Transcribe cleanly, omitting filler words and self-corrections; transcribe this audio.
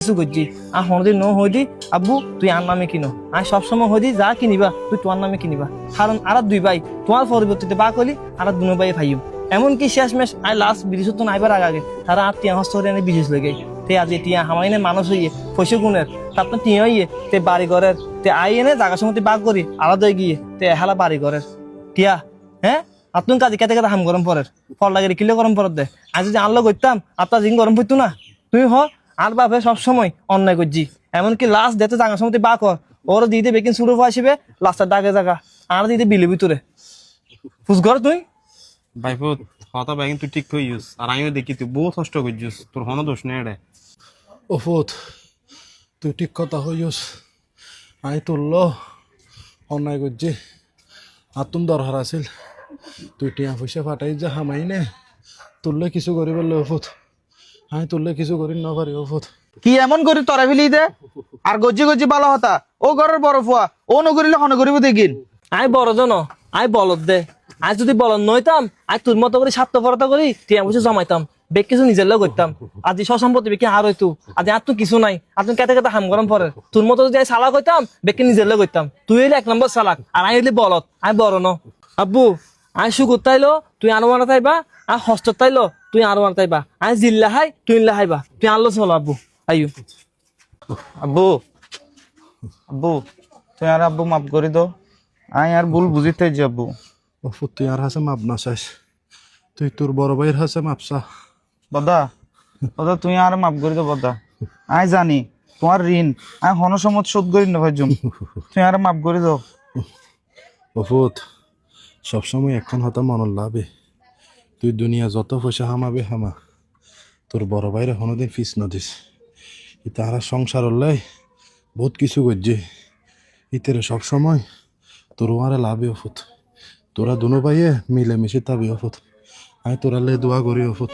কিছু করছি আর হনদি ন হই দি আব্বু তুই আর নামে কিনো আমি সবসময় হই দি যা কিনিবা তুই তোমার নামে কিনিবা কারণ আর দুই ভাই তোমার পরিবর্তিতে বা কলি আর দুনো ভাই ভাইও এমনকি শেষমেশ আই লাস্ট বিদেশত তো নাইবার আগে তারা আর টিয়া হস্ত এনে বিদেশ লেগে তে আজ টিয়া হামাই নে মানুষ হইয়ে পয়সা গুণের তারপর টিয়া হইয়ে তে বাড়ি ঘরের তে আই এনে জায়গা সময় বাগ করি আলাদা হয়ে গিয়ে তে হেলা বাড়ি ঘরের টিয়া হ্যাঁ আপনি কাজে কেটে কেটে হাম গরম পরের ফল লাগে কিলো গরম পরের দে আজ যদি আনলো করতাম আপনার জিং গরম পড়তো না তুই হ আর বাপে সবসময় অন্যায় করছি এমনকি লাস্ট দেতে জায়গা সময় বা কর ওর দিতে বেকিং শুরু আসবে লাস্টের ডাকে জায়গা আর দিতে বিলে ভিতরে ফুসঘর তুই ভাইফোত কথা ভাই তুই ঠিক কই ইউস আর আমিও দেখি তুই বহুত কষ্ট করছিস তোর কোনো দোষ নেই রে ওফত তুই ঠিক কথা হইস আই তুলল অন্যায় করছি আর তুমি দরকার আছিল তুই টিয়া পয়সা ফাটাই যা হামাই নে তুললে কিছু করি বললে ওফত আই তুললে কিছু করি না পারি ওফত কি এমন করি তরা ফেলি দে আর গজ্জি গজ্জি বালা হতা ও ঘরের বড় ফুয়া ও নগরিলে হন করিব দেখিন আই বড় জন আই বলদ দে আজ যদি বলদ নইতাম আই তোর মতো করে স্বার্থপরতা করি টিয়া পয়সা জমাইতাম বেগ কিছু নিজের লোক করতাম আজি সসম্পত্তি বেকি আর হইতো আজ আর তো কিছু নাই আপনি কেটে কেটে হাম গরম পরে তোর মতো যদি সালাক হইতাম বেকি নিজের লোক করতাম তুই হইলে এক নম্বর সালাক আর আই হইলে বলদ আই বড় ন আব্বু আই সুকুর তাইলো তুই আরো মারা তাইবা আর হস্ত তাইলো তুই আরো মারা তাইবা আই জিল্লা হাই তুই হাইবা তুই আনলো চলো আব্বু আইয়ু আব্বু আব্বু তুই আর আব্বু মাফ করে দো আই আর ভুল বুঝিতে যাবো ওফত তুই আর হাসে মাপ না চাইস তুই তোর বড় ভাইয়ের হাসে মাপসা বদা বদা তুই আর মাফ করে দো বদা আই জানি তোমার ঋণ আই হন সমত শোধ করি না ভাইজুম তুই আর মাফ করে দো ওফত সবসময় এখন হতা মনের লাভে তুই দুনিয়া যত পয়সা হামাবে হামা তোর বড় ভাইরে হনোদিন ফিস নদিস তারা সংসার হল্লাই বহুত কিছু করছে ইতের সবসময় তোর আরে লাভে ওফত তোরা দুনো ভাইয়ে মিলে মিশে তাবি ওফত আমি তোরা লে দোয়া করি ওফত